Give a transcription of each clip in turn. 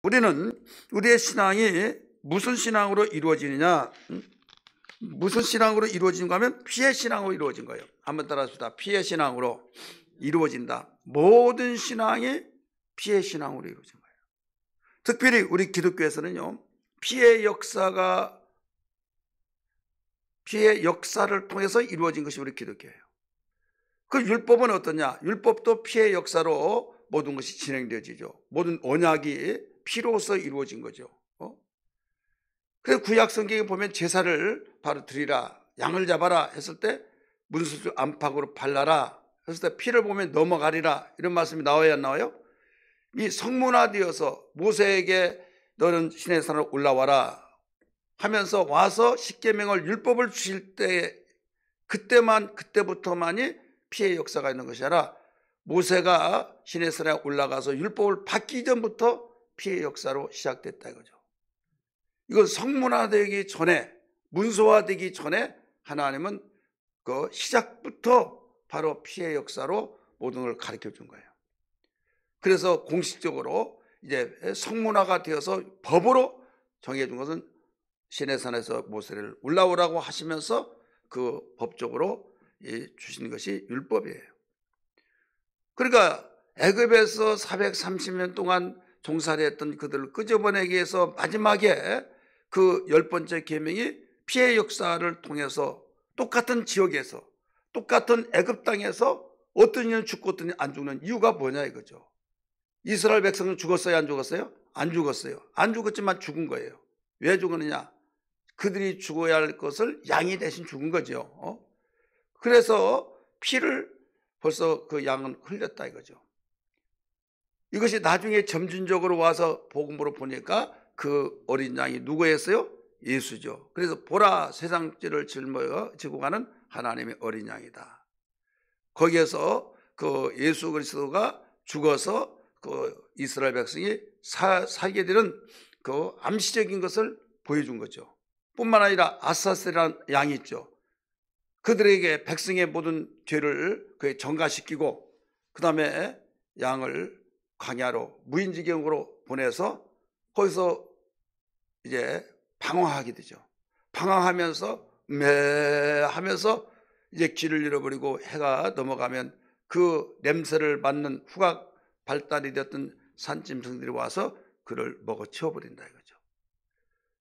우리는 우리의 신앙이 무슨 신앙으로 이루어지느냐? 무슨 신앙으로 이루어지는가 하면 피의 신앙으로 이루어진 거예요. 한번 따라합시다. 피의 신앙으로 이루어진다. 모든 신앙이 피의 신앙으로 이루어진 거예요. 특별히 우리 기독교에서는요, 피의 역사를 통해서 이루어진 것이 우리 기독교예요. 그 율법은 어떠냐? 율법도 피의 역사로 모든 것이 진행되어지죠. 모든 언약이 피로서 이루어진 거죠. 그래서 구약 성경에 보면 제사를 바로 드리라, 양을 잡아라 했을 때 문수주 안팎으로 발라라 했을 때 피를 보면 넘어가리라, 이런 말씀이 나와야 안 나와요? 이 성문화되어서 모세에게 너는 시내 산으로 올라와라 하면서 와서 십계명을 율법을 주실 때 그때부터만이 피의 역사가 있는 것이 아니라 모세가 시내 산에 올라가서 율법을 받기 전부터 피의 역사로 시작됐다 이거죠. 이건 성문화되기 전에, 문서화되기 전에 하나님은 그 시작부터 바로 피의 역사로 모든 걸 가르쳐 준 거예요. 그래서 공식적으로 이제 성문화가 되어서 법으로 정해준 것은 시내산에서 모세를 올라오라고 하시면서 그 법적으로 주신 것이 율법이에요. 그러니까 애굽에서 430년 동안 종살이 했던 그들을 끄집어내기 위해서 마지막에 그 10번째 계명이 피의 역사를 통해서 똑같은 지역에서, 똑같은 애굽 땅에서 어떤 이는 죽고 어떤 이는 안 죽는 이유가 뭐냐 이거죠. 이스라엘 백성은 죽었어요, 안 죽었어요? 안 죽었어요. 안 죽었지만 죽은 거예요. 왜 죽었느냐? 그들이 죽어야 할 것을 양이 대신 죽은 거죠. 그래서 피를 벌써 그 양은 흘렸다 이거죠. 이것이 나중에 점진적으로 와서 복음으로 보니까 그 어린 양이 누구였어요? 예수죠. 그래서 보라, 세상 죄를 지고 가는 하나님의 어린 양이다. 거기에서 그 예수 그리스도가 죽어서 그 이스라엘 백성이 살게 되는 그 암시적인 것을 보여준 거죠. 뿐만 아니라 아사셀이라는 양이 있죠. 그들에게 백성의 모든 죄를 그에 전가시키고 그 다음에 양을 광야로 무인지경으로 보내서 거기서 이제 방황하게 되죠. 방황하면서 하면서 이제 길을 잃어버리고 해가 넘어가면 그 냄새를 맡는 후각 발달이 되었던 산짐승들이 와서 그를 먹어 치워버린다 이거죠.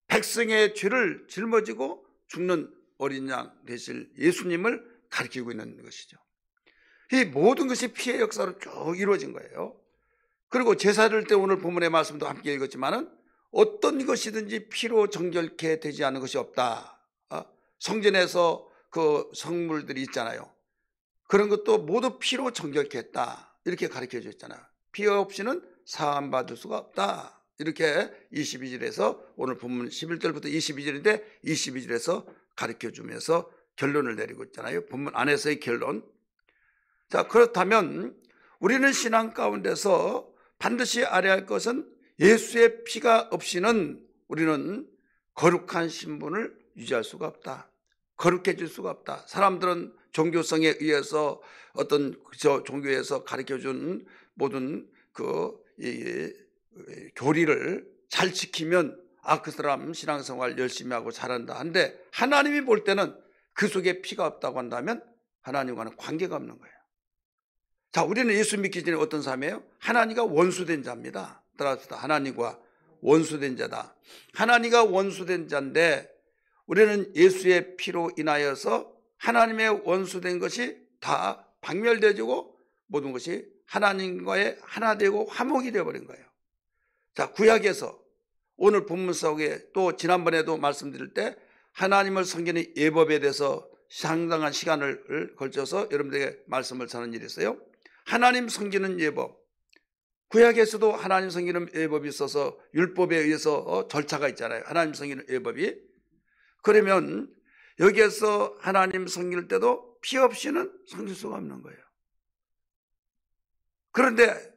백성의 죄를 짊어지고 죽는 어린 양 되실 예수님을 가리키고 있는 것이죠. 이 모든 것이 피의 역사로 쭉 이루어진 거예요. 그리고 제사를 때 오늘 본문의 말씀도 함께 읽었지만은 어떤 것이든지 피로 정결케 되지 않은 것이 없다. 성전에서 그 성물들이 있잖아요. 그런 것도 모두 피로 정결케 했다. 이렇게 가르쳐 주셨잖아요. 피 없이는 사함 받을 수가 없다. 이렇게 22절에서 오늘 본문 11절부터 22절인데 22절에서 가르쳐 주면서 결론을 내리고 있잖아요. 본문 안에서의 결론. 자, 그렇다면 우리는 신앙 가운데서 반드시 알아야 할 것은 예수의 피가 없이는 우리는 거룩한 신분을 유지할 수가 없다. 거룩해질 수가 없다. 사람들은 종교성에 의해서 어떤 종교에서 가르쳐준 모든 교리를 잘 지키면 그 사람 신앙생활 열심히 하고 잘한다. 한데 하나님이 볼 때는 그 속에 피가 없다고 한다면 하나님과는 관계가 없는 거예요. 자, 우리는 예수 믿기 전에 어떤 사람이에요? 하나님과 원수된 자입니다. 따라서 하나님과 원수된 자다. 하나님과 원수된 자인데 우리는 예수의 피로 인하여서 하나님의 원수된 것이 다 박멸되어지고 모든 것이 하나님과의 하나 되고 화목이 되어버린 거예요. 자, 구약에서 오늘 본문 속에 또 지난번에도 말씀드릴 때 하나님을 섬기는 예법에 대해서 상당한 시간을 걸쳐서 여러분들에게 말씀을 전하는 일이 있어요. 하나님 섬기는 예법, 구약에서도 하나님 섬기는 예법이 있어서 율법에 의해서 절차가 있잖아요. 하나님 섬기는 예법이. 그러면 여기에서 하나님 섬길 때도 피 없이는 섬길 수가 없는 거예요. 그런데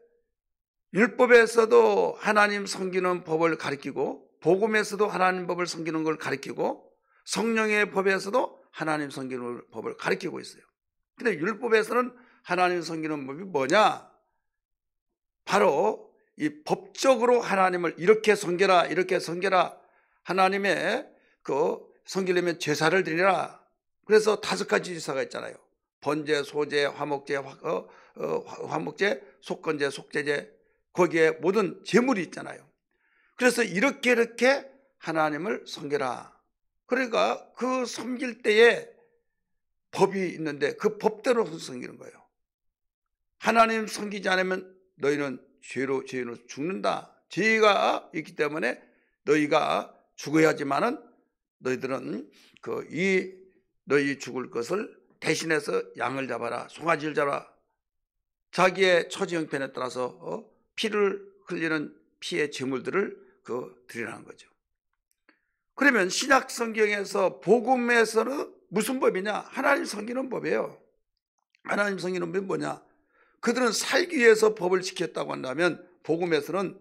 율법에서도 하나님 섬기는 법을 가르치고 복음에서도 하나님 법을 섬기는 걸 가르치고 성령의 법에서도 하나님 섬기는 법을 가르치고 있어요. 그런데 율법에서는 하나님 섬기는 법이 뭐냐? 바로 이 법적으로 하나님을 이렇게 섬겨라, 이렇게 섬겨라, 하나님의 섬기려면 제사를 드리라. 그래서 5가지 제사가 있잖아요. 번제, 소제, 화목제, 화목제, 속건제, 속제제, 거기에 모든 제물이 있잖아요. 그래서 이렇게 하나님을 섬겨라. 그러니까 그 섬길 때에 법이 있는데 그 법대로 섬기는 거예요. 하나님 섬기지 않으면 너희는 죄로 죽는다. 죄가 있기 때문에 너희가 죽어야지만은 너희들은 너희 죽을 것을 대신해서 양을 잡아라, 송아지를 잡아라. 자기의 처지 형편에 따라서 피를 흘리는 피의 제물들을 드리라는 거죠. 그러면 신약 성경에서 복음에서는 무슨 법이냐? 하나님 섬기는 법이에요. 하나님 섬기는 법이 뭐냐? 그들은 살기 위해서 법을 지켰다고 한다면 복음에서는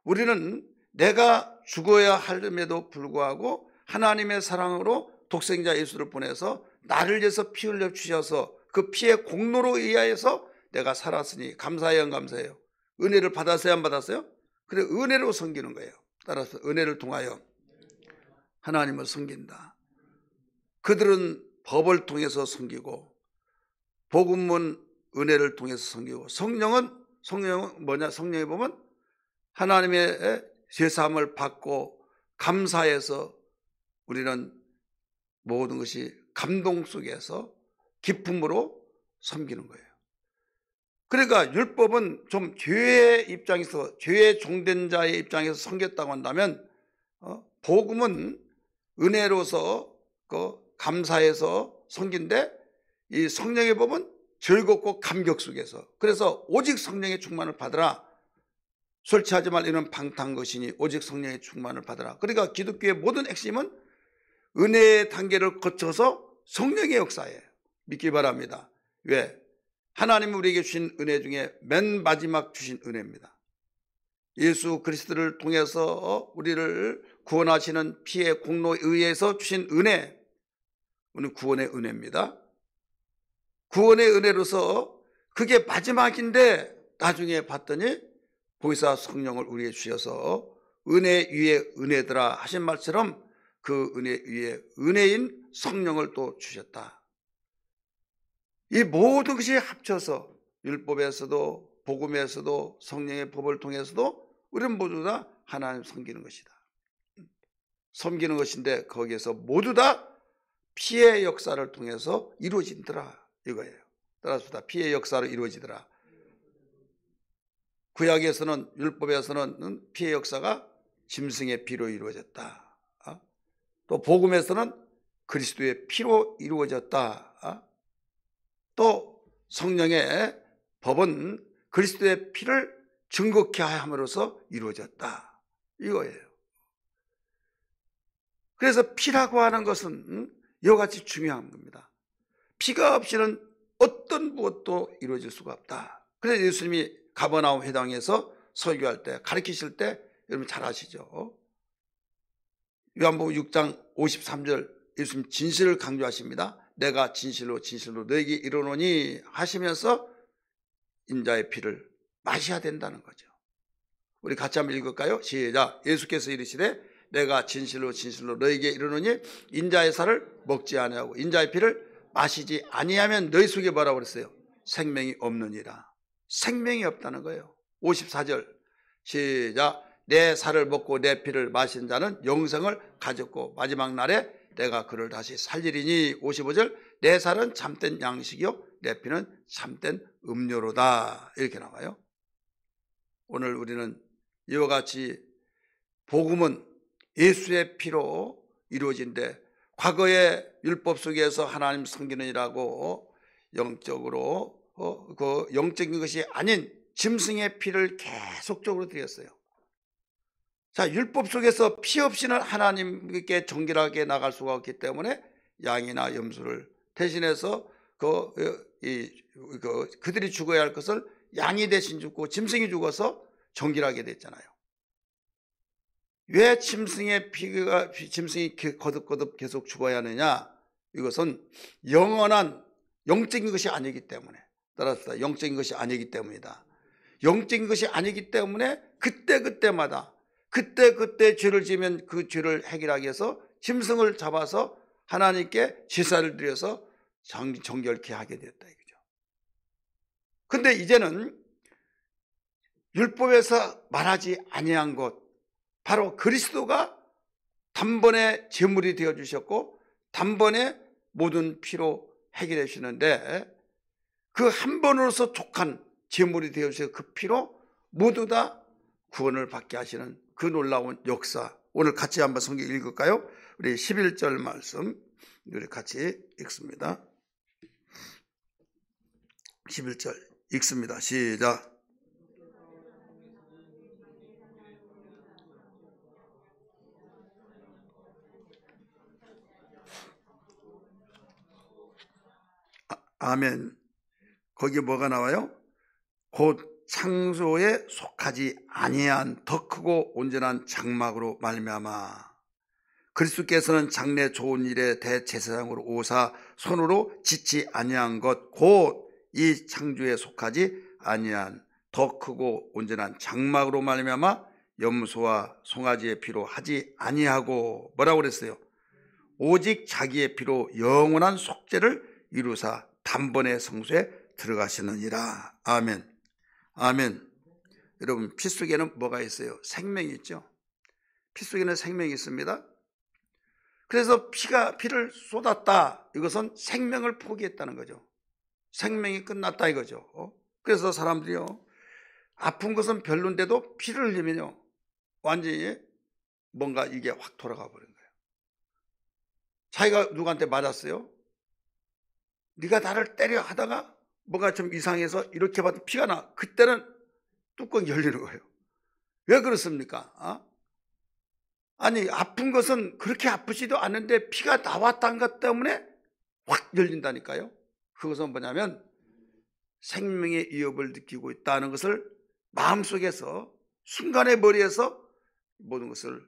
우리는 내가 죽어야 함에도 불구하고 하나님의 사랑으로 독생자 예수를 보내서 나를 위해서 피 흘려 주셔서 그 피의 공로로 의하여서 내가 살았으니 감사해요, 안 감사해요? 은혜를 받았어요, 안 받았어요? 그래, 은혜로 섬기는 거예요. 따라서 은혜를 통하여 하나님을 섬긴다. 그들은 법을 통해서 섬기고 복음은 은혜를 통해서 섬기고 성령은 뭐냐? 성령에 보면 하나님의 제사함을 받고 감사해서 우리는 모든 것이 감동 속에서 기쁨으로 섬기는 거예요. 그러니까 율법은 좀 죄의 입장에서, 죄의 종된 자의 입장에서 섬겼다고 한다면 복음은 은혜로서 감사해서 섬긴데 이 성령의 법은 즐겁고 감격 속에서, 그래서 오직 성령의 충만을 받으라. 술 취하지 말라, 이는 방탕한 것이니 오직 성령의 충만을 받으라. 그러니까 기독교의 모든 핵심은 은혜의 단계를 거쳐서 성령의 역사예요. 믿기 바랍니다. 왜? 하나님이 우리에게 주신 은혜 중에 맨 마지막 주신 은혜입니다. 예수 그리스도를 통해서 우리를 구원하시는 피의 공로에 의해서 주신 은혜, 오늘 구원의 은혜입니다. 구원의 은혜로서 그게 마지막인데 나중에 봤더니 보혜사 성령을 우리에게 주셔서 은혜 위에 은혜더라 하신 말처럼 그 은혜 위에 은혜인 성령을 또 주셨다. 이 모든 것이 합쳐서 율법에서도 복음에서도 성령의 법을 통해서도 우리는 모두 다 하나님 섬기는 것이다. 섬기는 것인데 거기에서 모두 다 피의 역사를 통해서 이루어진더라 이거예요. 따라서 다 피의 역사로 이루어지더라. 구약에서는, 율법에서는 피의 역사가 짐승의 피로 이루어졌다. 또 복음에서는 그리스도의 피로 이루어졌다. 또 성령의 법은 그리스도의 피를 증거케 함으로써 이루어졌다 이거예요. 그래서 피라고 하는 것은 이와 같이 중요한 겁니다. 피가 없이는 어떤 무엇도 이루어질 수가 없다. 그래서 예수님이 가버나움 회당에서 설교할 때, 가르치실 때 여러분 잘 아시죠? 요한복음 6장 53절 예수님 진실을 강조하십니다. 내가 진실로 너에게 이르노니 하시면서 인자의 피를 마셔야 된다는 거죠. 우리 같이 한번 읽을까요? 시작. 예수께서 이르시되 내가 진실로 너에게 이르노니 인자의 살을 먹지 아니하고 인자의 피를 마시지 아니하면 너희 속에 뭐라고 그랬어요? 생명이 없느니라. 생명이 없다는 거예요. 54절 시작. 내 살을 먹고 내 피를 마신 자는 영생을 가졌고 마지막 날에 내가 그를 다시 살리리니. 55절 내 살은 참된 양식이요 내 피는 참된 음료로다. 이렇게 나와요. 오늘 우리는 이와 같이 복음은 예수의 피로 이루어진데 과거의 율법 속에서 하나님 섬기느니라고 영적으로 그 영적인 것이 아닌 짐승의 피를 계속적으로 드렸어요. 자, 율법 속에서 피 없이는 하나님께 정결하게 나갈 수가 없기 때문에 양이나 염소를 대신해서 그들이 죽어야 할 것을 양이 대신 죽고 짐승이 죽어서 정결하게 됐잖아요. 왜 짐승이 거듭 계속 죽어야 하느냐? 이것은 영원한 영적인 것이 아니기 때문에, 따라서 영적인 것이 아니기 때문이다. 영적인 것이 아니기 때문에 그때그때마다 그때 죄를 지으면 그 죄를 해결하기 위해서 짐승을 잡아서 하나님께 제사를 드려서 정결케 하게 되었다 이거죠. 근데 이제는 율법에서 말하지 아니한 것, 바로 그리스도가 단번에 제물이 되어 주셨고 단번에 모든 피로 해결해 주시는데, 그 한 번으로서 족한 제물이 되어 주셔서 그 피로 모두 다 구원을 받게 하시는 그 놀라운 역사, 오늘 같이 한번 성경 읽을까요? 우리 11절 말씀 우리 같이 읽습니다. 11절 읽습니다. 시작. 아멘. 거기 뭐가 나와요? 곧 창조에 속하지 아니한 더 크고 온전한 장막으로 말미암아 그리스도께서는 장래 좋은 일에 대제사장으로 오사 손으로 짓지 아니한 것 곧 이 창조에 속하지 아니한 더 크고 온전한 장막으로 말미암아 염소와 송아지의 피로 하지 아니하고 뭐라고 그랬어요? 오직 자기의 피로 영원한 속죄를 이루사 단번에 성소에 들어가시느니라. 아멘. 아멘. 여러분, 피 속에는 뭐가 있어요? 생명이 있죠. 피 속에는 생명이 있습니다. 그래서 피를 쏟았다, 이것은 생명을 포기했다는 거죠. 생명이 끝났다 이거죠. 그래서 사람들이요, 아픈 것은 별론데도 피를 흘리면요 완전히 뭔가 이게 확 돌아가 버린 거예요. 자기가 누구한테 맞았어요? 네가 나를 때려 하다가 뭐가 좀 이상해서 이렇게 봐도 피가 나. 그때는 뚜껑이 열리는 거예요. 왜 그렇습니까? 아니, 아픈 것은 그렇게 아프지도 않은데 피가 나왔다는 것 때문에 확 열린다니까요. 그것은 뭐냐면 생명의 위협을 느끼고 있다는 것을 마음속에서, 순간의 머리에서 모든 것을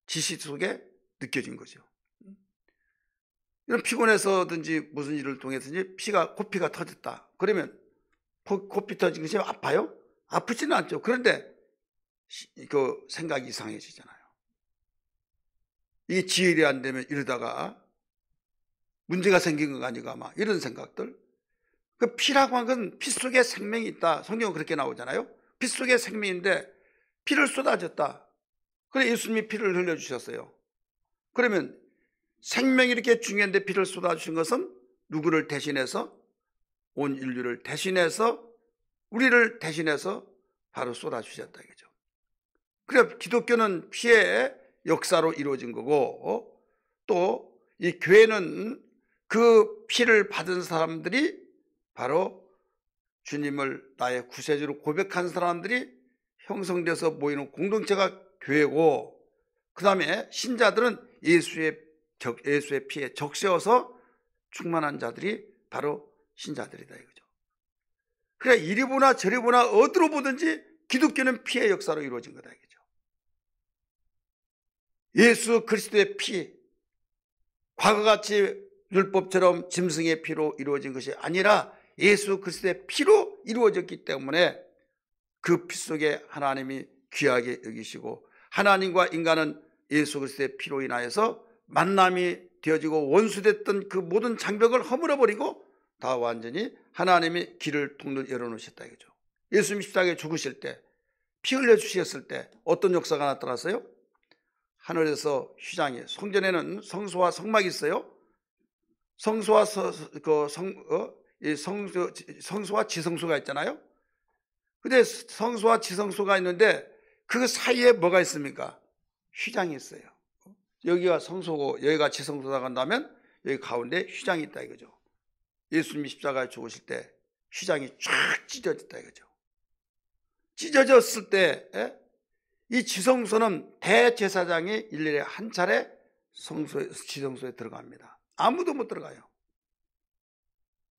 지시 속에 느껴진 거죠. 이런 피곤해서든지 무슨 일을 통해서든지 코피가 터졌다. 그러면 코피 터진 것이 아파요? 아프지는 않죠. 그런데 그 생각이 이상해지잖아요. 이게 지혈이 안 되면 이러다가 문제가 생긴 거 아니가, 막 이런 생각들. 그 피라고 한 건 피 속에 생명이 있다. 성경은 그렇게 나오잖아요. 피 속에 생명인데 피를 쏟아졌다. 그래 예수님이 피를 흘려주셨어요. 그러면 생명이 이렇게 중요한데 피를 쏟아주신 것은 누구를 대신해서? 온 인류를 대신해서, 우리를 대신해서 바로 쏟아주셨다 이거죠. 그래 기독교는 피의 역사로 이루어진 거고, 또 이 교회는 그 피를 받은 사람들이 바로 주님을 나의 구세주로 고백한 사람들이 형성돼서 모이는 공동체가 교회고, 그 다음에 신자들은 예수의 피에 적세어서 충만한 자들이 바로 신자들이다 이거죠. 그래 이리 보나 저리 보나 어디로 보든지 기독교는 피의 역사로 이루어진 거다 이거죠. 예수 그리스도의 피, 과거같이 율법처럼 짐승의 피로 이루어진 것이 아니라 예수 그리스도의 피로 이루어졌기 때문에 그 피 속에 하나님이 귀하게 여기시고, 하나님과 인간은 예수 그리스도의 피로 인하여서 만남이 되어지고 원수됐던 그 모든 장벽을 허물어버리고 다 완전히 하나님이 길을 통로 열어놓으셨다 이거죠. 예수님이 십자가에 죽으실 때, 피 흘려주셨을 때 어떤 역사가 나타났어요? 하늘에서 휘장이, 성전에는 성소와 성막이 있어요. 성소와 성소와 지성소가 있잖아요. 근데 성소와 지성소가 있는데 그 사이에 뭐가 있습니까? 휘장이 있어요. 여기가 성소고 여기가 지성소다 간다면 여기 가운데 휘장이 있다 이거죠. 예수님이 십자가에 죽으실 때 휘장이 쫙 찢어졌다 이거죠. 찢어졌을 때 이 지성소는 대제사장이 일일이 한 차례 지성소에 들어갑니다. 아무도 못 들어가요.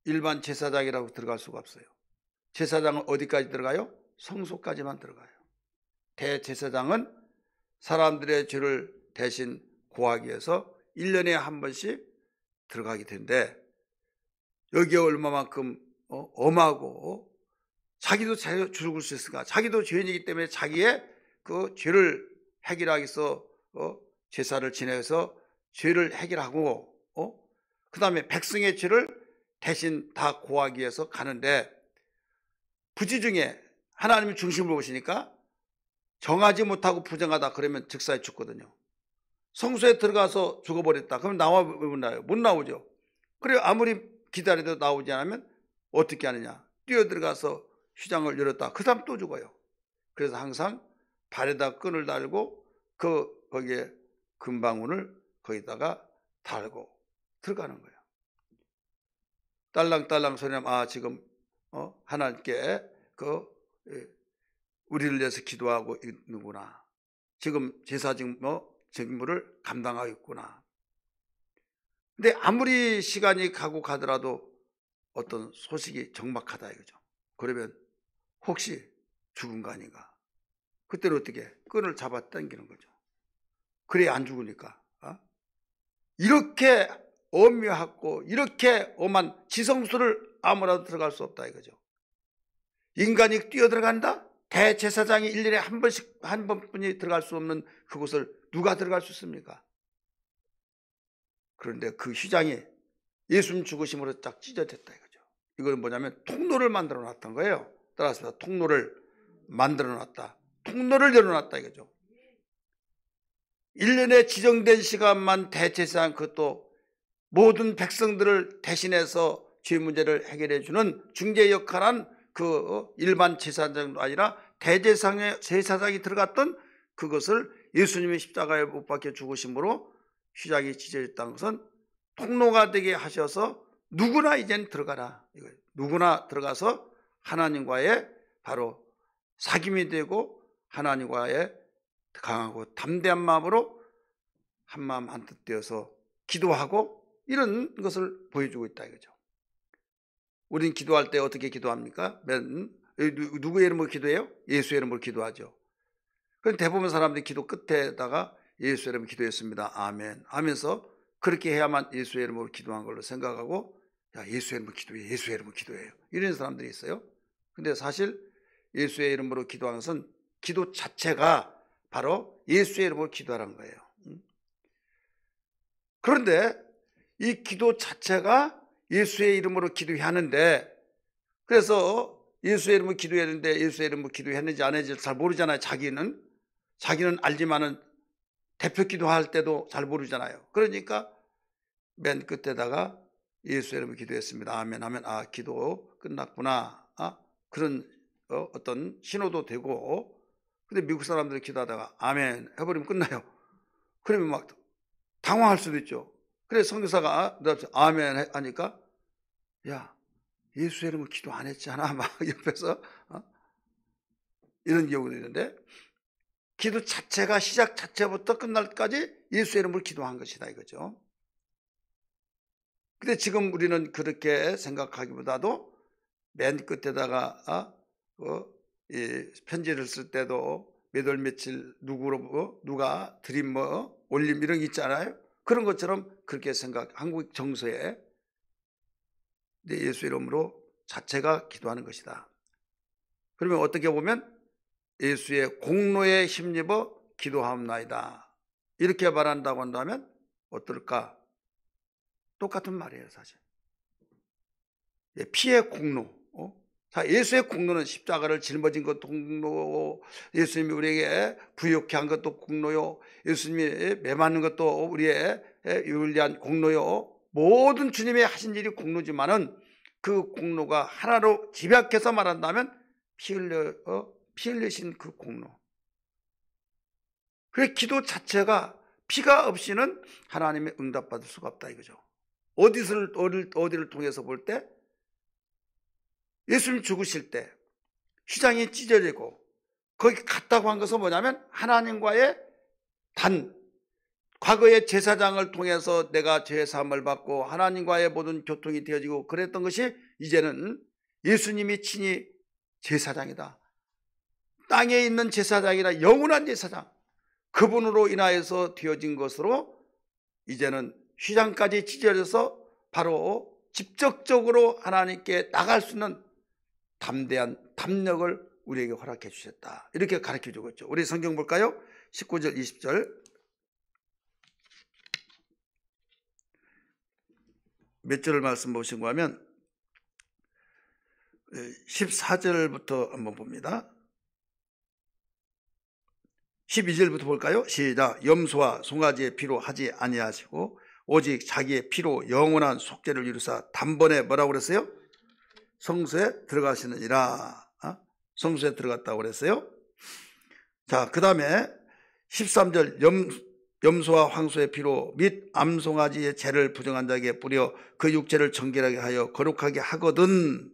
일반 제사장이라고 들어갈 수가 없어요. 제사장은 어디까지 들어가요? 성소까지만 들어가요. 대제사장은 사람들의 죄를 대신 고하기 위해서 1년에 한 번씩 들어가게 되는데, 여기에 얼마만큼 엄하고 자기도 죽을 수 있을까? 자기도 죄인이기 때문에 자기의 그 죄를 해결하기 위해서 제사를 지내서 죄를 해결하고 그 다음에 백성의 죄를 대신 다 고하기 위해서 가는데 부지 중에 하나님이 중심을 보시니까 정하지 못하고 부정하다 그러면 즉사에 죽거든요. 성소에 들어가서 죽어버렸다. 그럼 나와요? 못 나오죠. 그래 아무리 기다려도 나오지 않으면 어떻게 하느냐? 뛰어들어가서 휘장을 열었다. 그 사람 또 죽어요. 그래서 항상 발에다 끈을 달고 거기에 금방울을 거기다가 달고 들어가는 거예요. 딸랑딸랑 소리나면 지금 하나님께 우리를 위해서 기도하고 있는구나. 지금 제사 직무를 감당하고 있구나. 근데 아무리 시간이 가더라도 어떤 소식이 적막하다 이거죠. 그러면 혹시 죽은 거 아닌가? 그때는 어떻게 끈을 잡아 당기는 거죠. 그래야 안 죽으니까. 이렇게 엄묘하고 이렇게 엄한 지성소를 아무라도 들어갈 수 없다 이거죠. 인간이 뛰어들어간다? 대제사장이 1년에 한 번뿐이 들어갈 수 없는 그곳을 누가 들어갈 수 있습니까? 그런데 그 휘장이 예수님 죽으심으로 딱 찢어졌다 이거죠. 이건 뭐냐면 통로를 만들어 놨던 거예요. 따라서 통로를 만들어 놨다. 통로를 열어놨다 이거죠. 1년에 지정된 시간만 대제사장 그것도 모든 백성들을 대신해서 죄 문제를 해결해 주는 중재 역할한 그 일반 제사장도 아니라 대제사장이 들어갔던 그것을 예수님의 십자가에 못 박혀 죽으심으로 휘장이 찢어졌다는 것은 통로가 되게 하셔서 누구나 이젠 들어가라 이거예요. 누구나 들어가서 하나님과의 바로 사귐이 되고 하나님과의 강하고 담대한 마음으로 한마음 한뜻 되어서 기도하고 이런 것을 보여주고 있다 이거죠. 우리는 기도할 때 어떻게 기도합니까? 누구의 이름으로 기도해요? 예수의 이름으로 기도하죠. 그럼 대부분 사람들이 기도 끝에다가 예수의 이름으로 기도했습니다. 아멘 하면서 그렇게 해야만 예수의 이름으로 기도한 걸로 생각하고 예수의 이름으로 기도해, 예수의 이름으로 기도해요. 이런 사람들이 있어요. 근데 사실 예수의 이름으로 기도하는 것은 기도 자체가 바로 예수의 이름으로 기도하라는 거예요. 그런데 이 기도 자체가 예수의 이름으로 기도하는데 그래서 예수의 이름으로 기도했는데 예수의 이름으로 기도했는지 안 했는지 잘 모르잖아요. 자기는 알지만은 대표 기도할 때도 잘 모르잖아요. 그러니까 맨 끝에다가 예수의 이름으로 기도했습니다. 아멘 하면 기도 끝났구나. 그런 어떤 신호도 되고 근데 미국 사람들이 기도하다가 아멘 해버리면 끝나요. 그러면 막 당황할 수도 있죠. 그래서 선교사가 아멘 하니까 야 예수의 이름으로 기도 안 했잖아 막 옆에서 이런 경우도 있는데 기도 자체가 시작 자체부터 끝날까지 예수의 이름으로 기도한 것이다 이거죠. 근데 지금 우리는 그렇게 생각하기보다도 맨 끝에다가 편지를 쓸 때도 몇 월 며칠 누가 드림 올림 이런 게 있잖아요. 그런 것처럼 그렇게 한국 정서에 예수 이름으로 자체가 기도하는 것이다. 그러면 어떻게 보면 예수의 공로에 힘입어 기도하옵나이다 이렇게 말한다고 한다면 어떨까? 똑같은 말이에요 사실. 피의 공로. 예수의 공로는 십자가를 짊어진 것도 공로, 예수님이 우리에게 부욕케 한 것도 공로요, 예수님이 매맞는 것도 우리의 유일한 공로요. 모든 주님이 하신 일이 공로지만은 그 공로가 하나로 집약해서 말한다면 피 흘리신 그 공로. 그래서 기도 자체가 피가 없이는 하나님의 응답받을 수가 없다 이거죠. 어디를 통해서 볼 때 예수님 죽으실 때 휘장이 찢어지고 거기 갔다고 한 것은 뭐냐면 하나님과의 과거의 제사장을 통해서 내가 죄사함을 받고 하나님과의 모든 교통이 되어지고 그랬던 것이 이제는 예수님이 친히 제사장이다. 땅에 있는 제사장이라 영원한 제사장 그분으로 인하여서 되어진 것으로 이제는 휘장까지 찢어져서 바로 직접적으로 하나님께 나갈 수 있는 담대한 담력을 우리에게 허락해 주셨다. 이렇게 가르쳐 주고 있죠. 우리 성경 볼까요? 19절 20절 몇 절을 말씀 보신고 하면 14절부터 한번 봅니다. 12절부터 볼까요? 시작. 염소와 송아지의 피로 하지 아니하시고 오직 자기의 피로 영원한 속죄를 이루사 단번에 뭐라고 그랬어요? 성소에 들어가시느니라. 성소에 들어갔다고 그랬어요. 자, 그 다음에 13절 염소와 황소의 피로 및 암송아지의 죄를 부정한 자에게 뿌려 그 육체를 정결하게 하여 거룩하게 하거든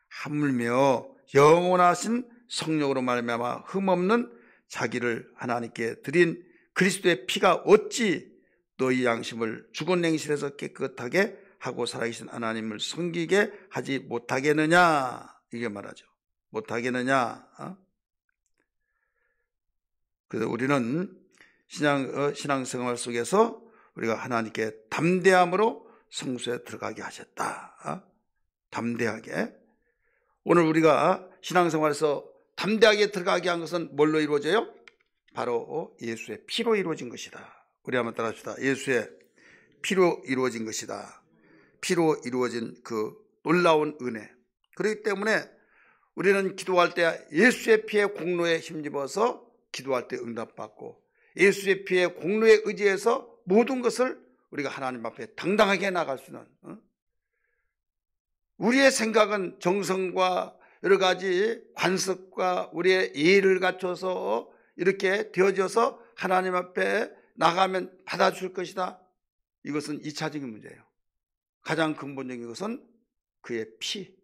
하물며 영원하신 성령으로 말미암아 흠없는 자기를 하나님께 드린 그리스도의 피가 어찌 너희 양심을 죽은 냉실에서 깨끗하게 하고 살아계신 하나님을 섬기게 하지 못하겠느냐, 이게 말하죠. 못하겠느냐. 그래서 우리는 신앙생활 속에서 우리가 하나님께 담대함으로 성소에 들어가게 하셨다. 담대하게. 오늘 우리가 신앙생활에서 담대하게 들어가게 한 것은 뭘로 이루어져요? 바로 예수의 피로 이루어진 것이다. 우리 한번 따라합시다. 예수의 피로 이루어진 것이다. 피로 이루어진 그 놀라운 은혜. 그렇기 때문에 우리는 기도할 때 예수의 피의 공로에 힘입어서 기도할 때 응답받고 예수의 피의 공로에 의지해서 모든 것을 우리가 하나님 앞에 당당하게 나갈 수 있는, 우리의 생각은 정성과 여러 가지 관습과 우리의 예의를 갖춰서 이렇게 되어져서 하나님 앞에 나가면 받아줄 것이다. 이것은 2차적인 문제예요. 가장 근본적인 것은 그의 피.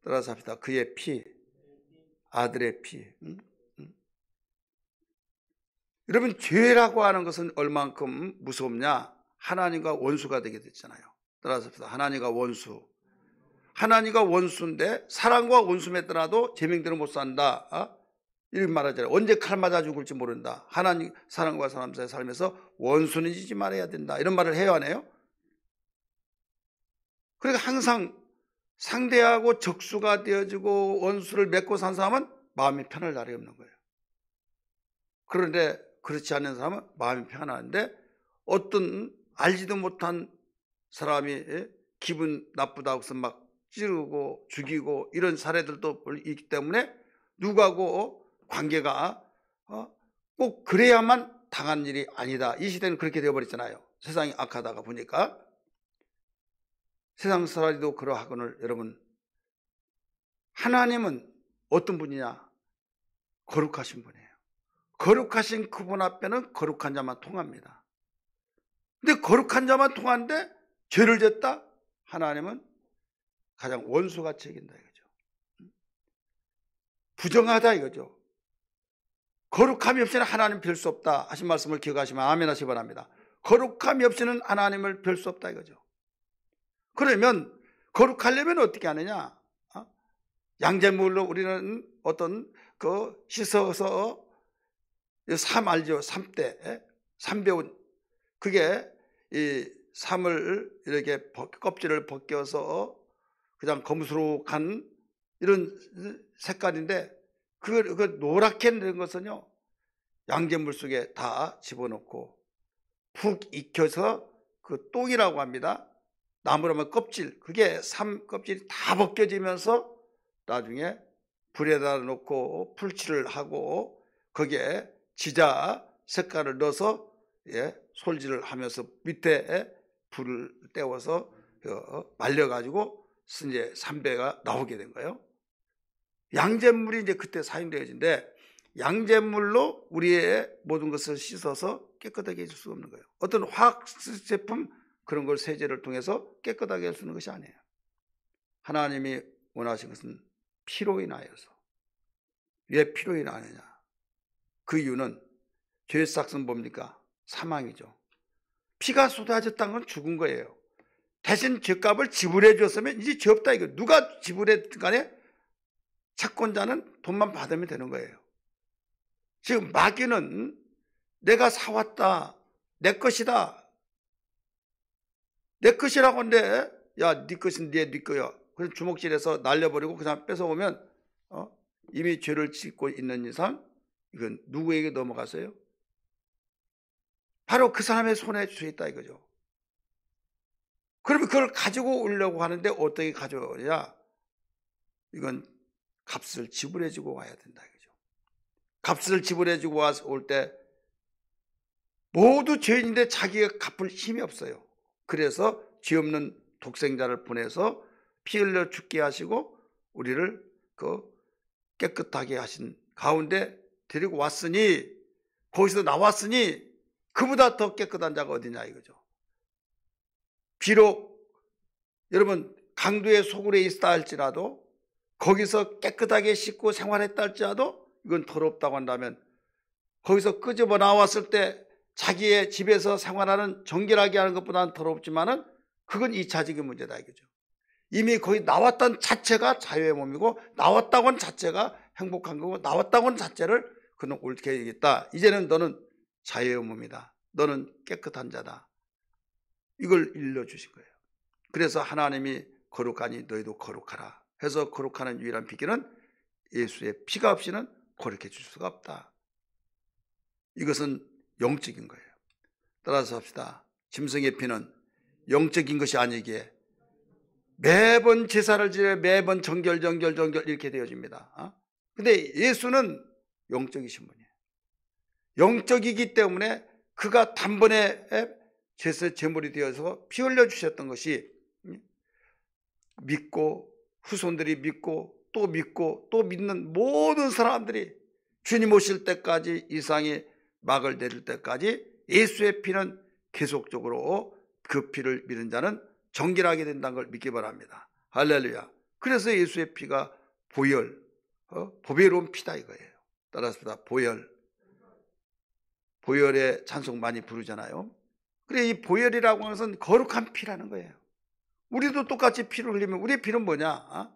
따라서 합시다. 그의 피. 아들의 피. 여러분, 죄라고 하는 것은 얼만큼 무섭냐? 하나님과 원수가 되게 됐잖아요. 따라서 합시다. 하나님과 원수. 하나님과 원수인데 사랑과 원수 맺더라도 제명대로 못 산다. 이렇게 말하잖아요. 언제 칼 맞아 죽을지 모른다. 하나님, 사람과 사람 사이의 삶에서 원수는 지지 말아야 된다. 이런 말을 해야 하네요. 그러니까 항상 상대하고 적수가 되어지고 원수를 맺고 산 사람은 마음이 편할 날이 없는 거예요. 그런데 그렇지 않은 사람은 마음이 편안한데 어떤 알지도 못한 사람이 기분 나쁘다고 해서 막 찌르고 죽이고 이런 사례들도 있기 때문에 누구하고 관계가 꼭 그래야만 당한 일이 아니다. 이 시대는 그렇게 되어버렸잖아요. 세상이 악하다가 보니까. 세상 사람도 그러하거늘 여러분, 하나님은 어떤 분이냐? 거룩하신 분이에요. 거룩하신 그분 앞에는 거룩한 자만 통합니다. 근데 거룩한 자만 통하는데 죄를 졌다? 하나님은 가장 원수같이 여긴다 이거죠. 부정하다 이거죠. 거룩함이 없이는 하나님 뵐 수 없다 하신 말씀을 기억하시면 아멘 하시기 바랍니다. 거룩함이 없이는 하나님을 뵐 수 없다 이거죠. 그러면 거룩하려면 어떻게 하느냐? 양잿물로 우리는 어떤 그 씻어서 삼 알죠? 삼대, 삼배운. 그게 이 삼을 이렇게 껍질을 벗겨서 그냥 검수룩한 이런 색깔인데 그 노랗게 된 것은요, 양잿물 속에 다 집어넣고 푹 익혀서 그 똥이라고 합니다. 나무라면 껍질, 그게 삼 껍질이 다 벗겨지면서 나중에 불에다 놓고 풀칠을 하고 거기에 지자 색깔을 넣어서 솔질을 하면서 밑에 불을 떼워서 말려가지고 이제 삼배가 나오게 된 거예요. 양잿물이 이제 그때 사용되어진데 양잿물로 우리의 모든 것을 씻어서 깨끗하게 해줄 수 없는 거예요. 어떤 화학 제품 그런 걸 세제를 통해서 깨끗하게 할 수 있는 것이 아니에요. 하나님이 원하신 것은 피로 인하여서. 왜 피로 인하느냐? 그 이유는 죄의 싹은 뭡니까? 사망이죠. 피가 쏟아졌다는 건 죽은 거예요. 대신 죄값을 지불해 줬으면 이제 죄 없다 이거. 누가 지불했든 간에 채권자는 돈만 받으면 되는 거예요. 지금 마귀는 내가 사왔다, 내 것이다, 내 것이라고 하는데 야, 네 것은 네 거야. 그래서 주먹질해서 날려버리고 그 사람 뺏어오면 이미 죄를 짓고 있는 이상 이건 누구에게 넘어가세요? 바로 그 사람의 손에 쥐어 있다 이거죠. 그러면 그걸 가지고 오려고 하는데 어떻게 가져오냐? 이건 값을 지불해주고 와야 된다 이거죠. 값을 지불해주고 올 때 모두 죄인인데 자기가 갚을 힘이 없어요. 그래서 죄 없는 독생자를 보내서 피 흘려 죽게 하시고 우리를 깨끗하게 하신 가운데 데리고 왔으니, 거기서 나왔으니 그보다 더 깨끗한 자가 어디냐 이거죠. 비록 여러분 강도의 소굴에 있다 할지라도 거기서 깨끗하게 씻고 생활했다 할지라도 이건 더럽다고 한다면, 거기서 끄집어 나왔을 때 자기의 집에서 생활하는 정결하게 하는 것보다는 더럽지만은 그건 2차적인 문제다 이거죠. 이미 거기 나왔던 자체가 자유의 몸이고, 나왔다고 하는 자체가 행복한 거고, 나왔다고 하는 자체를 그는 옳게 해야겠다. 이제는 너는 자유의 몸이다. 너는 깨끗한 자다. 이걸 일러주신 거예요. 그래서 하나님이 거룩하니 너희도 거룩하라 해서 거룩하는 유일한 비결은 예수의 피가 없이는 거룩해 줄 수가 없다. 이것은 영적인 거예요. 따라서 합시다. 짐승의 피는 영적인 것이 아니기에 매번 제사를 지내 매번 정결 이렇게 되어집니다. 근데 예수는 영적이신 분이에요. 영적이기 때문에 그가 단번에 제물이 되어서 피 흘려 주셨던 것이 믿고 후손들이 믿고 또 믿는 모든 사람들이 주님 오실 때까지, 이상이 막을 내릴 때까지 예수의 피는 계속적으로 그 피를 믿는 자는 정결하게 된다는 걸 믿기 바랍니다. 할렐루야. 그래서 예수의 피가 보배로운 피다 이거예요. 따라서 보혈의 찬송 많이 부르잖아요. 그래, 이 보혈이라고 하는 것은 거룩한 피라는 거예요. 우리도 똑같이 피를 흘리면 우리의 피는 뭐냐?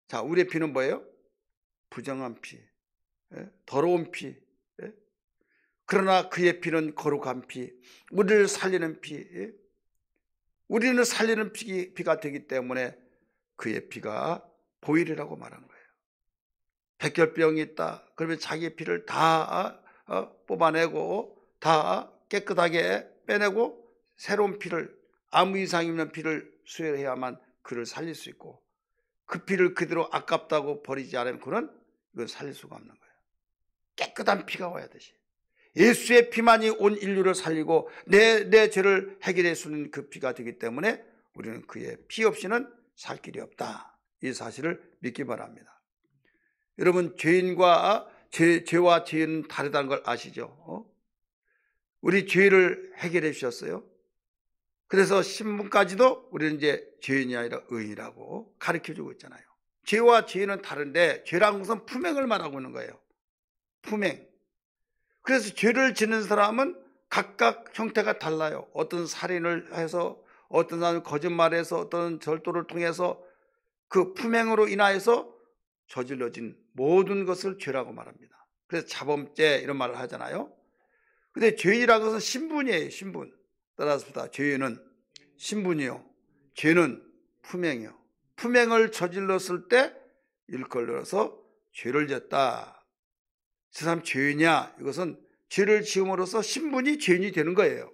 자, 우리의 피는 뭐예요? 부정한 피, 더러운 피. 그러나 그의 피는 거룩한 피, 우리를 살리는 피. 우리는 살리는 피가 되기 때문에 그의 피가 보혈이라고 말하는 거예요. 백혈병이 있다. 그러면 자기의 피를 다 뽑아내고 다 깨끗하게 빼내고 새로운 피를, 아무 이상 없는 피를 수혈해야만 그를 살릴 수 있고, 그 피를 그대로 아깝다고 버리지 않으면 그는 이건 살릴 수가 없는 거예요. 깨끗한 피가 와야 되지. 예수의 피만이 온 인류를 살리고 내 죄를 해결해 주는 그 피가 되기 때문에 우리는 그의 피 없이는 살 길이 없다. 이 사실을 믿기 바랍니다. 여러분, 죄와 죄는 다르다는 걸 아시죠? 우리 죄를 해결해 주셨어요. 그래서 신분까지도 우리는 이제 죄인이 아니라 의인이라고 가르쳐주고 있잖아요. 죄와 죄는 다른데, 죄라는 것은 품행을 말하고 있는 거예요. 품행. 그래서 죄를 짓는 사람은 각각 형태가 달라요. 어떤 살인을 해서, 어떤 사람은 거짓말해서, 어떤 절도를 통해서 그 품행으로 인하여서 저질러진 모든 것을 죄라고 말합니다. 그래서 자범죄 이런 말을 하잖아요. 근데 죄인이라는 것은 신분이에요. 신분. 따라서 죄는 신분이요, 죄는 품행이요. 품행을 저질렀을 때 일컬어서 죄를 졌다. 저 사람 죄냐? 이것은 죄를 지음으로써 신분이 죄인이 되는 거예요.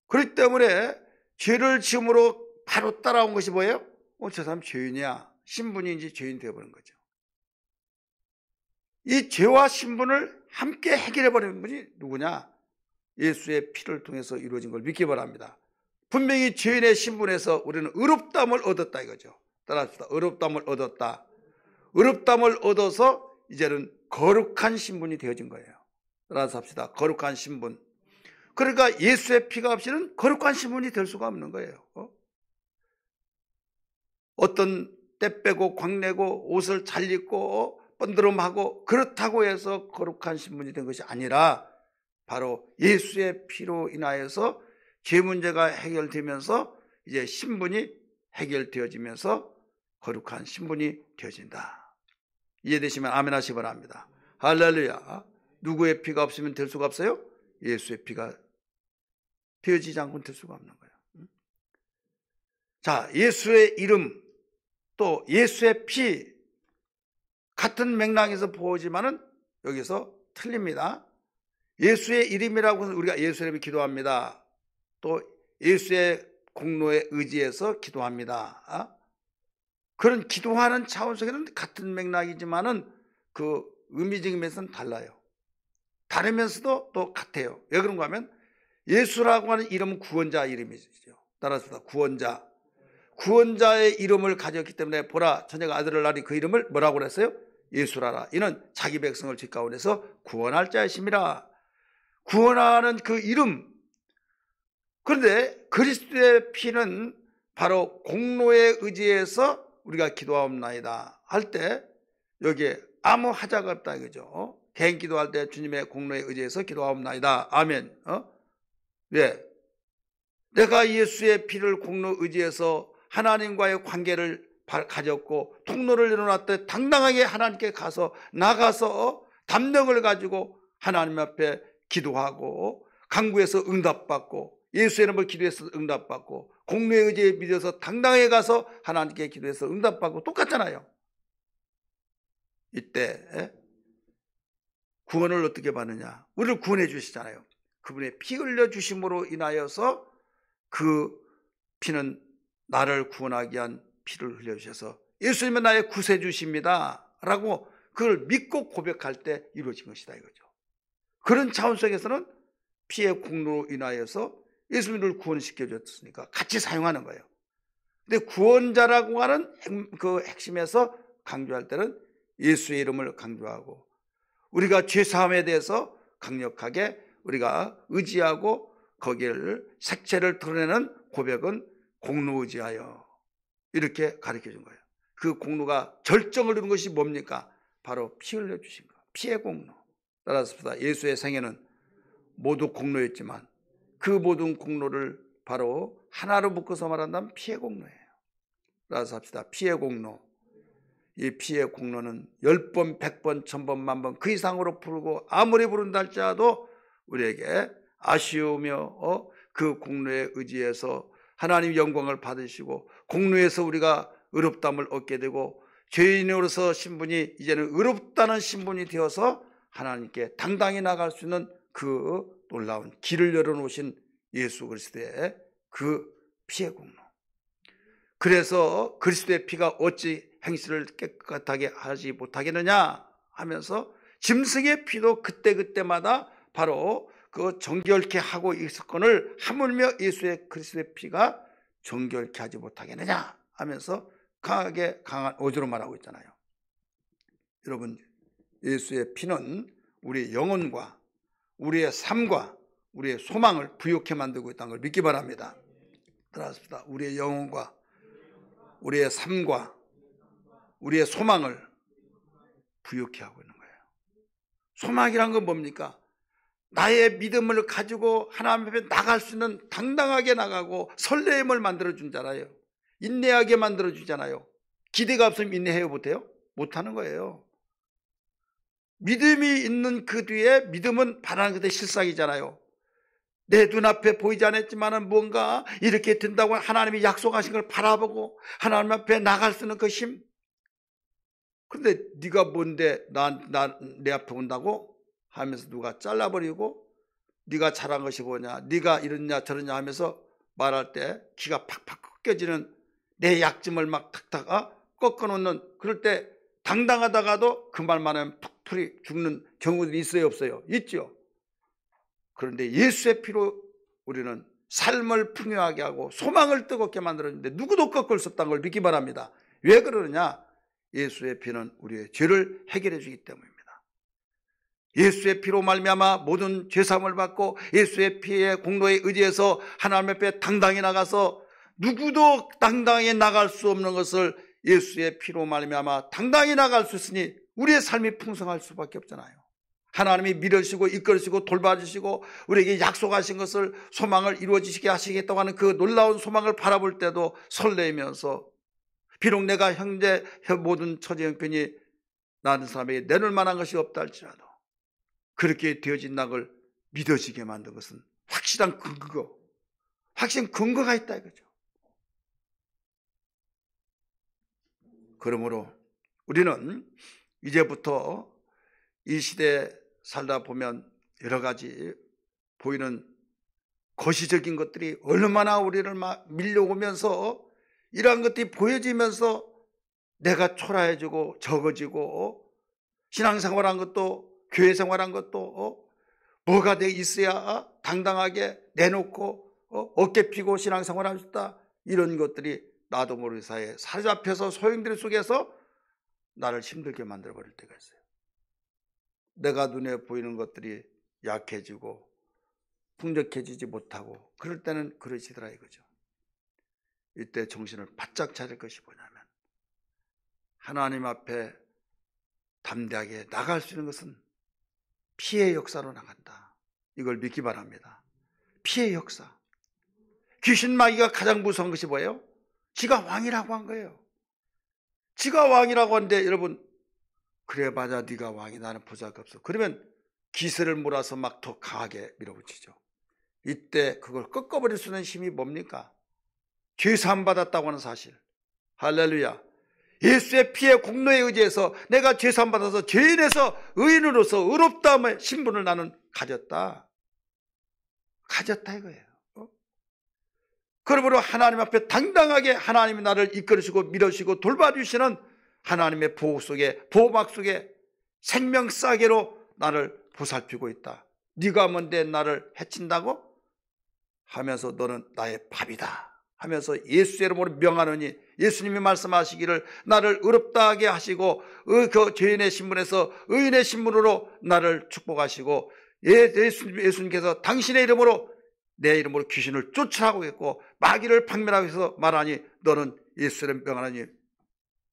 그렇기 때문에 죄를 지음으로 바로 따라온 것이 뭐예요? 저 사람 죄인이야. 신분이 이제 죄인 되어버린 거죠. 이 죄와 신분을 함께 해결해버리는 분이 누구냐? 예수의 피를 통해서 이루어진 걸 믿기 바랍니다. 분명히 죄인의 신분에서 우리는 의롭다함을 얻었다 이거죠. 따라합시다. 의롭다함을 얻었다. 의롭다함을 얻어서 이제는 거룩한 신분이 되어진 거예요. 따라서 합시다. 거룩한 신분. 그러니까 예수의 피가 없이는 거룩한 신분이 될 수가 없는 거예요. 어떤 때 빼고 광내고 옷을 잘 입고 번드름하고 그렇다고 해서 거룩한 신분이 된 것이 아니라, 바로 예수의 피로 인하여서 죄 문제가 해결되면서 이제 신분이 해결되어지면서 거룩한 신분이 되어진다. 이해되시면 아멘 하시기 바랍니다. 할렐루야. 누구의 피가 없으면 될 수가 없어요? 예수의 피가 되어지지 않고는 될 수가 없는 거예요. 자, 예수의 이름 또 예수의 피 같은 맥락에서 보지만은 여기서 틀립니다. 예수의 이름이라고 해서 우리가 예수의 이름에 기도합니다. 또 예수의 공로에 의지해서 기도합니다. 그런 기도하는 차원 속에는 같은 맥락이지만은 그 의미적인 면에서는 달라요. 다르면서도 또 같아요. 왜 그런가 하면 예수라고 하는 이름은 구원자 이름이죠. 따라서 구원자. 구원자의 이름을 가졌기 때문에 보라 처녀가 아들을 낳으니 그 이름을 뭐라고 그랬어요? 예수라라. 이는 자기 백성을 지 가운데서 구원할 자이심이라. 구원하는 그 이름. 그런데 그리스도의 피는 바로 공로에 의지해서 우리가 기도하옵나이다 할 때 여기에 아무 하자가 없다 이거죠. 개인 기도할 때 주님의 공로에 의지해서 기도하옵나이다. 아멘. 왜? 내가 예수의 피를 공로 의지해서 하나님과의 관계를 가졌고 통로를 열어놨을 때 당당하게 하나님께 가서 나가서 담력을 가지고 하나님 앞에 기도하고 간구해서 응답받고 예수의 이름을 기도해서 응답받고 공로의 의지에 믿어서 당당하게 가서 하나님께 기도해서 응답받고 똑같잖아요. 이때 구원을 어떻게 받느냐? 우리를 구원해 주시잖아요. 그분의 피 흘려 주심으로 인하여서 그 피는 나를 구원하기 위한 피를 흘려주셔서 예수님은 나의 구세주십니다 라고 그걸 믿고 고백할 때 이루어진 것이다 이거죠. 그런 차원 속에서는 피의 공로로 인하여서 예수님을 구원시켜줬으니까 같이 사용하는 거예요. 근데 구원자라고 하는 그 핵심에서 강조할 때는 예수의 이름을 강조하고 우리가 죄사함에 대해서 강력하게 우리가 의지하고 거기를 색채를 드러내는 고백은 공로 의지하여 이렇게 가르쳐 준 거예요. 그 공로가 절정을 이룬 것이 뭡니까? 바로 피 흘려 주신 것. 피의 공로. 따라서 예수의 생애는 모두 공로였지만 그 모든 공로를 바로 하나로 묶어서 말한다면 피의 공로예요. 따라서 합시다. 피의 공로. 이 피의 공로는 10번, 100번, 1000번, 만번 그 이상으로 부르고 아무리 부른다 할지라도 우리에게 아쉬우며 그 공로에 의지해서 하나님 영광을 받으시고 공로에서 우리가 의롭다함을 얻게 되고 죄인으로서 신분이 이제는 의롭다는 신분이 되어서 하나님께 당당히 나갈 수 있는 그 놀라운 길을 열어놓으신 예수 그리스도의 그 피의 공로. 그래서 그리스도의 피가 어찌 행실을 깨끗하게 하지 못하겠느냐 하면서 짐승의 피도 그때그때마다 바로 그 정결케 하고 있었건을 하물며 예수의 그리스도의 피가 정결케 하지 못하겠느냐 하면서 강하게 강한 어조로 말하고 있잖아요. 여러분, 예수의 피는 우리의 영혼과 우리의 삶과 우리의 소망을 부욕해 만들고 있다는 걸 믿기 바랍니다. 따라합시다. 우리의 영혼과 우리의 삶과 우리의 소망을 부욕해 하고 있는 거예요. 소망이란 건 뭡니까? 나의 믿음을 가지고 하나님 앞에 나갈 수 있는 당당하게 나가고 설레임을 만들어주잖아요. 인내하게 만들어주잖아요. 기대가 없으면 인내해요 못해요? 못하는 거예요. 믿음이 있는 그 뒤에 믿음은 바라는 그대 실상이잖아요. 내 눈앞에 보이지 않았지만 뭔가 이렇게 된다고 하나님이 약속하신 걸 바라보고 하나님 앞에 나갈 수 있는 그 힘. 그런데 네가 뭔데 내 앞에 온다고? 하면서 누가 잘라버리고 네가 잘한 것이 뭐냐, 네가 이러냐 저러냐 하면서 말할 때 기가 팍팍 꺾여지는 내 약점을 막 탁탁 꺾어놓는, 그럴 때 당당하다가도 그 말만 하면 푹풀이 죽는 경우들이 있어요 없어요? 있죠. 그런데 예수의 피로 우리는 삶을 풍요하게 하고 소망을 뜨겁게 만들었는데 누구도 꺾을 수 없다는 걸 믿기 바랍니다. 왜 그러느냐? 예수의 피는 우리의 죄를 해결해 주기 때문입니다. 예수의 피로 말미암아 모든 죄사함을 받고 예수의 피의 공로에 의지해서 하나님 앞에 당당히 나가서 누구도 당당히 나갈 수 없는 것을 예수의 피로 말미암아 당당히 나갈 수 있으니 우리의 삶이 풍성할 수밖에 없잖아요. 하나님이 밀어주시고 이끌으시고 돌봐주시고 우리에게 약속하신 것을 소망을 이루어지시게 하시겠다고 하는 그 놀라운 소망을 바라볼 때도 설레면서 비록 내가 형제 모든 처제 형편이 나는 사람에게 내놓을 만한 것이 없다 할지라도 그렇게 되어진다는 걸 믿어지게 만든 것은 확실한 근거, 확실한 근거가 있다 이거죠. 그러므로 우리는 이제부터 이 시대에 살다 보면 여러 가지 보이는 거시적인 것들이 얼마나 우리를 막 밀려오면서 이러한 것들이 보여지면서 내가 초라해지고 적어지고 신앙생활한 것도 교회 생활한 것도 뭐가 돼 있어야 당당하게 내놓고 어깨 피고 신앙생활할 수 있다. 이런 것들이 나도 모르는 사이에 사로잡혀서 소용돌이 속에서 나를 힘들게 만들어버릴 때가 있어요. 내가 눈에 보이는 것들이 약해지고 풍족해지지 못하고 그럴 때는 그러시더라 이거죠. 이때 정신을 바짝 차릴 것이 뭐냐면 하나님 앞에 담대하게 나갈 수 있는 것은 피의 역사로 나간다. 이걸 믿기 바랍니다. 피의 역사. 귀신 마귀가 가장 무서운 것이 뭐예요? 지가 왕이라고 한 거예요. 지가 왕이라고 하는데 여러분 그래 맞아 네가 왕이 나는 보잘것 없어. 그러면 기세를 몰아서 막 더 강하게 밀어붙이죠. 이때 그걸 꺾어버릴 수 있는 힘이 뭡니까? 죄 사함 받았다고 하는 사실. 할렐루야. 예수의 피의 공로에 의지해서 내가 죄 사함 받아서 죄인에서 의인으로서 의롭다함의 신분을 나는 가졌다 이거예요. 그러므로 하나님 앞에 당당하게 하나님이 나를 이끌으시고 밀어주시고 돌봐주시는 하나님의 보호 속에 보호막 속에 생명싸개로 나를 보살피고 있다. 네가 뭔데 나를 해친다고? 하면서 너는 나의 밥이다 하면서 예수의 이름으로 명하노니 예수님이 말씀하시기를 나를 의롭다하게 하시고 그 죄인의 신분에서 의인의 신분으로 나를 축복하시고 예수님께서 당신의 이름으로 내 이름으로 귀신을 쫓으라고 했고 마귀를 박멸하고 해서 말하니 너는 예수의 이름 명하노니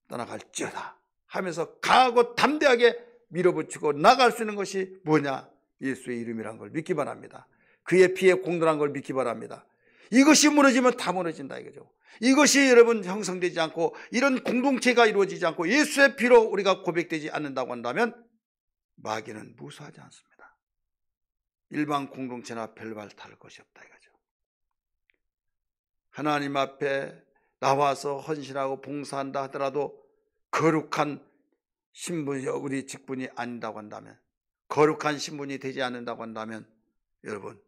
떠나갈지어다 하면서 강하고 담대하게 밀어붙이고 나갈 수 있는 것이 뭐냐? 예수의 이름이란 걸 믿기 바랍니다. 그의 피에 공헌한 걸 믿기 바랍니다. 이것이 무너지면 다 무너진다 이거죠. 이것이 여러분 형성되지 않고 이런 공동체가 이루어지지 않고 예수의 피로 우리가 고백되지 않는다고 한다면 마귀는 무수하지 않습니다. 일반 공동체나 별말 다를 것이 없다 이거죠. 하나님 앞에 나와서 헌신하고 봉사한다 하더라도 거룩한 신분이 우리 직분이 아닌다고 한다면 거룩한 신분이 되지 않는다고 한다면 여러분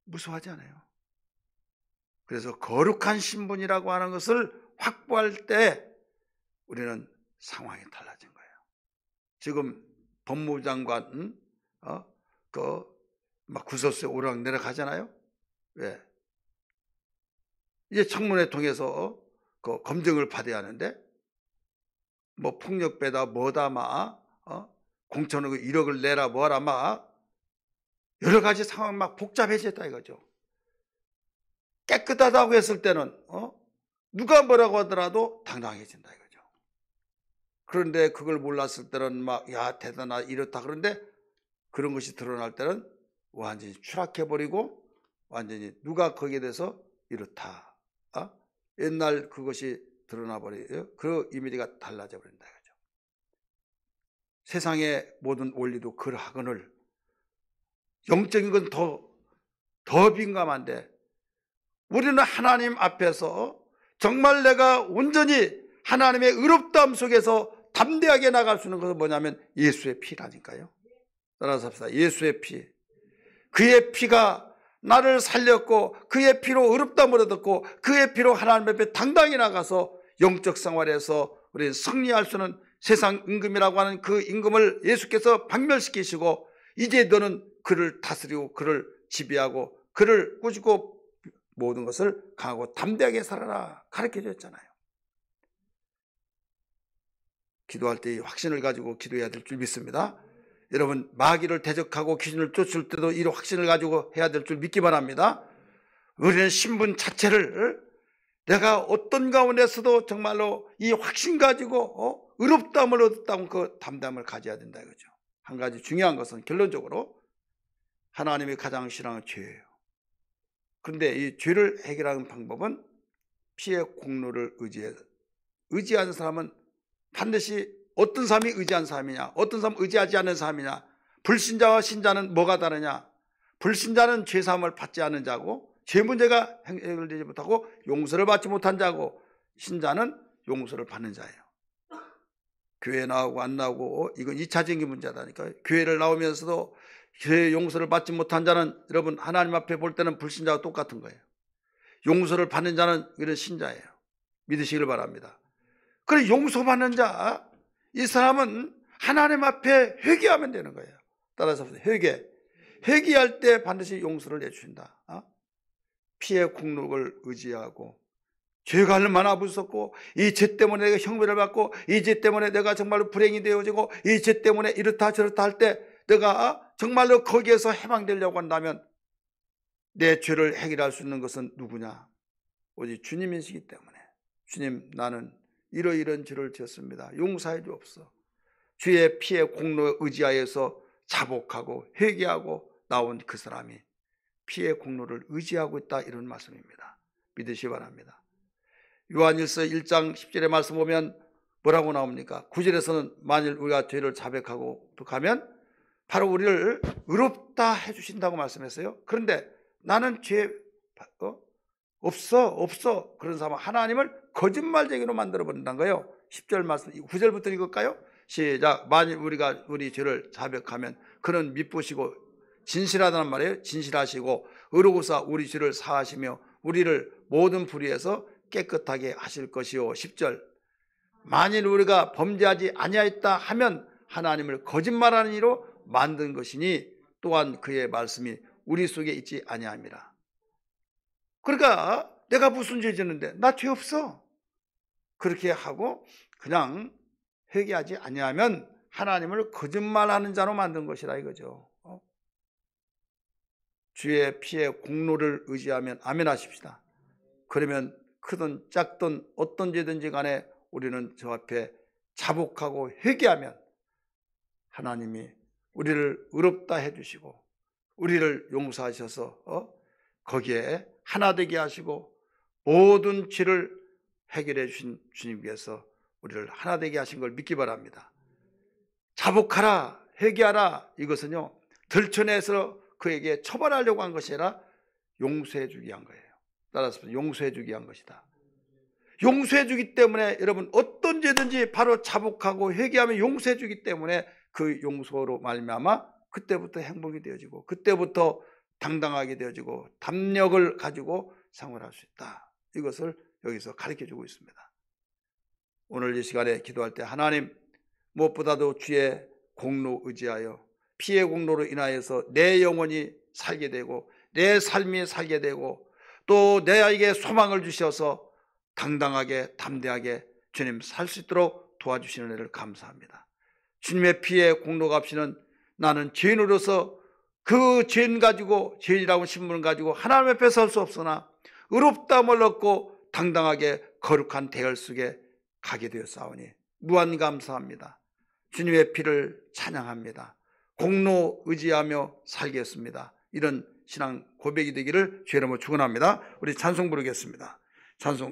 무수하지 않아요. 그래서 거룩한 신분이라고 하는 것을 확보할 때 우리는 상황이 달라진 거예요. 지금 법무부 장관 막 구설수에 오르락 내려가잖아요. 왜? 이제 청문회 통해서 그 검증을 받아야 하는데 뭐 폭력배다 뭐다 막 공천을 1억을 내라 뭐라 막 여러 가지 상황 막 복잡해졌다 이거죠. 깨끗하다고 했을 때는 누가 뭐라고 하더라도 당당해진다 이거죠. 그런데 그걸 몰랐을 때는 막 야 대단하다 이렇다 그런데 그런 것이 드러날 때는 완전히 추락해버리고 완전히 누가 거기에 대해서 이렇다 옛날 그것이 드러나버려요. 그 이미지가 달라져 버린다 이거죠. 세상의 모든 원리도 그러하거늘 영적인 건 더 민감한데 우리는 하나님 앞에서 정말 내가 온전히 하나님의 의롭다함 속에서 담대하게 나갈 수 있는 것은 뭐냐면 예수의 피라니까요. 따라서 합시다. 예수의 피. 그의 피가 나를 살렸고 그의 피로 의롭다함을 얻었고 그의 피로 하나님 앞에 당당히 나가서 영적 생활에서 우리는 승리할 수 있는 세상 임금이라고 하는 그 임금을 예수께서 박멸시키시고 이제 너는 그를 다스리고 그를 지배하고 그를 꾸짖고 모든 것을 강하고 담대하게 살아라 가르쳐 줬잖아요. 기도할 때 이 확신을 가지고 기도해야 될 줄 믿습니다. 여러분 마귀를 대적하고 귀신을 쫓을 때도 이 확신을 가지고 해야 될 줄 믿기 바랍니다. 우리는 신분 자체를 내가 어떤 가운데서도 정말로 이 확신 가지고 의롭다함을 얻었다고 그 담대함을 가져야 된다 이거죠. 한 가지 중요한 것은 결론적으로 하나님이 가장 싫어하는 죄예요. 그런데 이 죄를 해결하는 방법은 피의 공로를 의지하는 사람은 반드시 어떤 사람이 의지한 사람이냐 어떤 사람은 의지하지 않는 사람이냐 불신자와 신자는 뭐가 다르냐 불신자는 죄사함을 받지 않는 자고 죄 문제가 해결되지 못하고 용서를 받지 못한 자고 신자는 용서를 받는 자예요. 교회 나오고 안 나오고 이건 2차적인 문제다니까요. 교회를 나오면서도 교회 용서를 받지 못한 자는 여러분 하나님 앞에 볼 때는 불신자와 똑같은 거예요. 용서를 받는 자는 이런 신자예요. 믿으시길 바랍니다. 그래 용서받는 자, 이 사람은 하나님 앞에 회개하면 되는 거예요. 따라서 회개할 때 반드시 용서를 내주신다. 피의 공로를 의지하고 죄가 얼마나 무섭고 이 죄 때문에 내가 형벌을 받고 이 죄 때문에 내가 정말로 불행이 되어지고 이 죄 때문에 이렇다 저렇다 할 때 내가 정말로 거기에서 해방되려고 한다면 내 죄를 해결할 수 있는 것은 누구냐? 오직 주님이시기 때문에 주님 나는 이러이러한 죄를 지었습니다. 용서해 주옵소서. 주의 피의 공로에 의지하여서 자복하고 회개하고 나온 그 사람이 피의 공로를 의지하고 있다 이런 말씀입니다. 믿으시기 바랍니다. 요한일서 1장 10절의 말씀 보면 뭐라고 나옵니까? 9절에서는 만일 우리가 죄를 자백하고 가면 바로 우리를 의롭다 해주신다고 말씀했어요. 그런데 나는 죄 없어 그런 사람은 하나님을 거짓말쟁이로 만들어버린다는 거예요. 10절 말씀 9절부터 읽을까요? 시작. 만일 우리가 우리 죄를 자백하면 그는 미쁘시고 진실하다는 말이에요. 진실하시고 의로우사 우리 죄를 사하시며 우리를 모든 불의에서 깨끗하게 하실 것이요. 10절. 만일 우리가 범죄하지 아니하였다 하면 하나님을 거짓말하는 이로 만든 것이니 또한 그의 말씀이 우리 속에 있지 아니함이라. 그러니까 내가 무슨 죄 짓는데 나 죄 없어. 그렇게 하고 그냥 회개하지 아니하면 하나님을 거짓말하는 자로 만든 것이라 이거죠. 주의 피의 공로를 의지하면 아멘 하십시다. 그러면 크든 작든 어떤 죄든지 간에 우리는 저 앞에 자복하고 회개하면 하나님이 우리를 의롭다 해주시고 우리를 용서하셔서 거기에 하나 되게 하시고 모든 죄를 해결해 주신 주님께서 우리를 하나 되게 하신 걸 믿기 바랍니다. 자복하라, 회개하라 이것은요 들춰내서 그에게 처벌하려고 한 것이 아니라 용서해 주기 위한 거예요. 따라서 용서해 주기 위한 것이다. 용서해 주기 때문에 여러분 어떤 죄든지 바로 자복하고 회개하면 용서해 주기 때문에 그 용서로 말미암아 그때부터 행복이 되어지고 그때부터 당당하게 되어지고 담력을 가지고 생활할 수 있다. 이것을 여기서 가르쳐주고 있습니다. 오늘 이 시간에 기도할 때 하나님 무엇보다도 주의 공로 의지하여 피의 공로로 인하여서 내 영혼이 살게 되고 내 삶이 살게 되고 또 내에게 소망을 주셔서 당당하게 담대하게 주님 살 수 있도록 도와주시는 은혜를 감사합니다. 주님의 피의 공로 값이는 나는 죄인으로서 그 죄인 가지고 죄인이라고 신분을 가지고 하나님 앞에 설 수 없으나 의롭다함을 얻고 당당하게 거룩한 대열 속에 가게 되었사오니 무한 감사합니다. 주님의 피를 찬양합니다. 공로 의지하며 살겠습니다. 이런 신앙 고백이 되기를 주의 이름으로 축원합니다. 우리 찬송 부르겠습니다. 찬송.